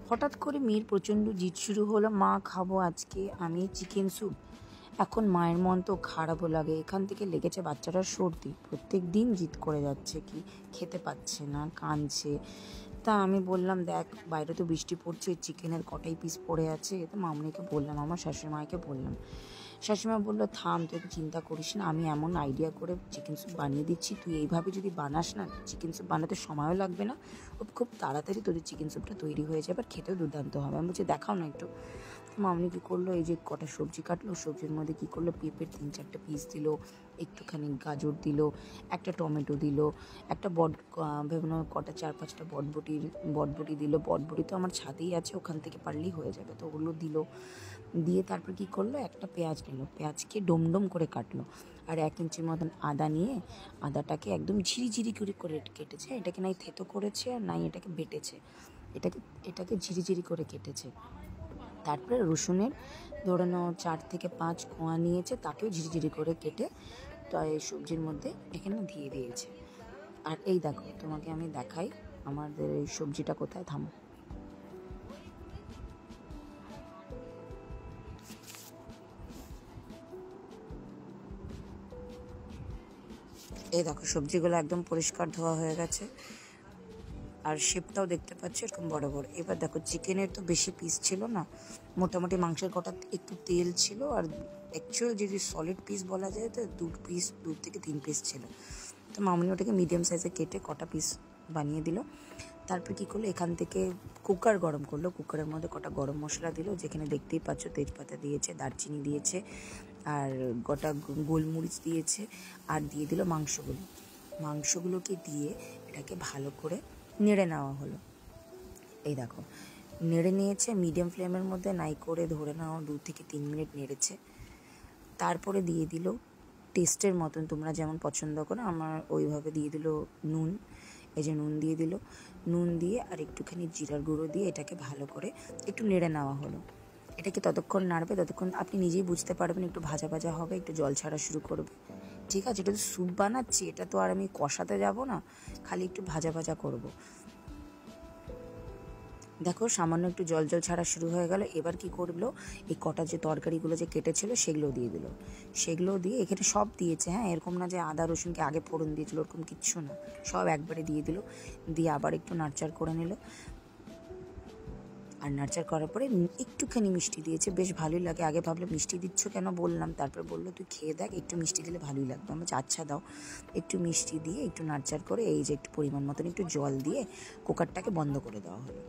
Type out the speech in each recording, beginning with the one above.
হঠাৎ করে মেয়ের প্রচণ্ড জিদ শুরু হলো, মা খাবো আজকে আমি চিকেন স্যুপ। এখন মায়ের মন তো খারাপও লাগে, এখান থেকে লেগেছে বাচ্চাটার সর্দি, প্রত্যেক দিন জিদ করে যাচ্ছে, কি খেতে পাচ্ছে না, কাঁদছে। তা আমি বললাম, দেখ বাইরে তো বৃষ্টি পড়ছে, চিকেনের কটাই পিস পড়ে আছে। তো মামনিকে বললাম, আমার শাশুড়িমাকে বললাম। শাশুড়িমা বললো, থাম, তুই চিন্তা করিস না, আমি এমন আইডিয়া করে চিকেন স্যুপ বানিয়ে দিচ্ছি, তুই এইভাবে যদি বানাস না, চিকেন স্যুপ বানাতে সময়ও লাগবে না, খুব তাড়াতাড়ি তোদের চিকেন স্যুপটা তৈরি হয়ে যাবে, আর খেতেও দুর্দান্ত হবে। আমি বলছি, দেখাও না একটু। মামনি কী করলো, এই যে কটা সবজি কাটলো, সবজির মধ্যে কী করলো, পেঁপের 3-4টা পিস দিল, একটুখানি গাজর দিল, একটা টমেটো দিল, একটা ভেবেনো কটা 4-5টা বটবটি দিল। বটবটি তো আমার ছাদেই আছে, ওখান থেকে পারলেই হয়ে যাবে, তো ওগুলো দিল। দিয়ে তারপর কী করলো, একটা পেঁয়াজ নিল, পেঁয়াজকে ডোমডোম করে কাটলো, আর 1 ইঞ্চির মতন আদা নিয়ে আদাটাকে একদম ঝিরিঝিরি করে কেটেছে। এটাকে নাই থেতো করেছে আর নাই এটাকে বেটেছে, এটাকে ঝিরিঝিরি করে কেটেছে। তারপরে রসুনের ধরে নাও 4 থেকে 5 কোয়া নিয়েছে, তাকেও ঝিরিঝিরি করে কেটে তো এই সবজির মধ্যে এখানে দিয়ে দিয়েছে। আর এই দেখো, তোমাকে আমি দেখাই আমাদের এই সবজিটা কোথায়, থামো। এই দেখো, সবজিগুলো একদম পরিষ্কার ধোয়া হয়ে গেছে, আর শেপটাও দেখতে পাচ্ছি এরকম বড় বড়। এবার দেখো, চিকেনের তো বেশি পিস ছিল না, মোটামুটি মাংসের কটা একটু তেল ছিল, আর অ্যাকচুয়াল যদি সলিড পিস বলা যায় তো 2 থেকে 3 পিস ছিল। তো মামনি ওটাকে মিডিয়াম সাইজে কেটে কটা পিস বানিয়ে দিল। তারপর কী করলো, এখান থেকে কুকার গরম করলো, কুকারের মধ্যে কটা গরম মশলা দিল, যেখানে দেখতেই পাচ্ছ তেজপাতা দিয়েছে, দারচিনি দিয়েছে, আর গোটা গোলমরিচ দিয়েছে, আর দিয়ে দিল মাংসগুলোকে দিয়ে এটাকে ভালো করে নেড়ে নেওয়া হলো। এই দেখো, নেড়ে নিয়েছে, মিডিয়াম ফ্লেমের মধ্যে নাই করে ধরে নাও 2 থেকে 3 মিনিট নেড়েছে। তারপরে দিয়ে দিল টেস্টের মতন, তোমরা যেমন পছন্দ করো, আমার ওইভাবে দিয়ে দিল নুন। এই যে নুন দিয়ে দিল, নুন দিয়ে আর একটুখানি জিরার গুঁড়ো দিয়ে এটাকে ভালো করে একটু নেড়ে নেওয়া হলো। এটাকে ততক্ষণ নাড়বে ততক্ষণ আপনি নিজেই বুঝতে পারবেন একটু ভাজা ভাজা হবে, একটু জল ছাড়া শুরু করবে। ঠিক আছে, এটা তো স্যুপ বানাচ্ছি, এটা তো আর আমি কষাতে যাব না, খালি একটু ভাজা ভাজা করব। দেখো, সামান্য একটু জল ছাড়া শুরু হয়ে গেল। এবার কি করলো, এই কটা যে তরকারিগুলো যে কেটেছিল সেগুলো দিয়ে দিল, সেগুলো দিয়ে এখানে সব দিয়েছে, হ্যাঁ, এরকম না যে আদা রসুনকে আগে ফোড়ন দিয়েছিল, ওরকম কিচ্ছু না, সব একবারে দিয়ে দিল। দিয়ে আবার একটু নাড়চাড় করে নিল, আর নাড়চাড় করার পরে একটুখানি মিষ্টি দিয়েছে, বেশ ভালোই লাগে। আগে ভাবলে মিষ্টি দিচ্ছ কেন বললাম, তারপর বললো তুই খেয়ে দেখ, একটু মিষ্টি দিলে ভালোই লাগবে। আমি বলছি আচ্ছা দাও। একটু মিষ্টি দিয়ে একটু নাড়চাড় করে এই যে একটু পরিমাণ মতন একটু জল দিয়ে কুকারটাকে বন্ধ করে দেওয়া হলো।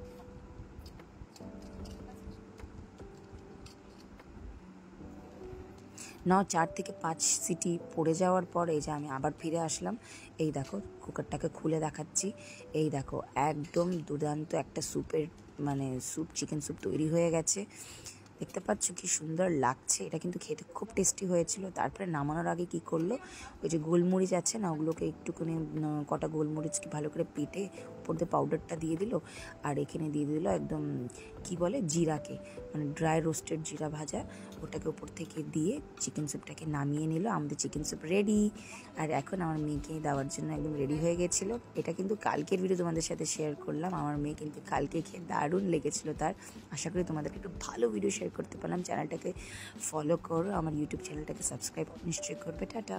না, 4 থেকে 5 সিটি পড়ে যাওয়ার পরে যে আমি আবার ফিরে আসলাম। এই দেখো, কুকারটাকে খুলে দেখাচ্ছি। এই দেখো, একদম দুর্দান্ত একটা চিকেন স্যুপ তৈরি হয়ে গেছে। দেখতে পাচ্ছ কি সুন্দর লাগছে, এটা কিন্তু খেতে খুব টেস্টি হয়েছিল। তারপরে নামানোর আগে কি করলো, ওই যে গোলমরিচ আছে না, ওগুলোকে একটুখানি কটা গোলমরিচকে ভালো করে পেটে উপর দিয়ে পাউডারটা দিয়ে দিল, আর এখানে দিয়ে দিল একদম কি বলে জিরাকে, ড্রাই রোস্টেড জিরা ভাজা, ওটাকে উপর থেকে দিয়ে চিকেন স্যুপটাকে নামিয়ে নিল। আমাদের চিকেন স্যুপ রেডি। আর এখন আমার মেয়েকে দেওয়ার জন্য একদম রেডি হয়ে গেছিলো। এটা কিন্তু কালকের ভিডিও তোমাদের সাথে শেয়ার করলাম, আমার মেয়ে কিন্তু কালকে খেয়ে দারুণ লেগেছিলো তার। আশা করি তোমাদেরকে একটু ভালো ভিডিও শেয়ার করতে পারলাম। চ্যানেলটাকে ফলো করো, আমার ইউটিউব চ্যানেলটাকে সাবস্ক্রাইব নিশ্চয়ই করবে। টাটা।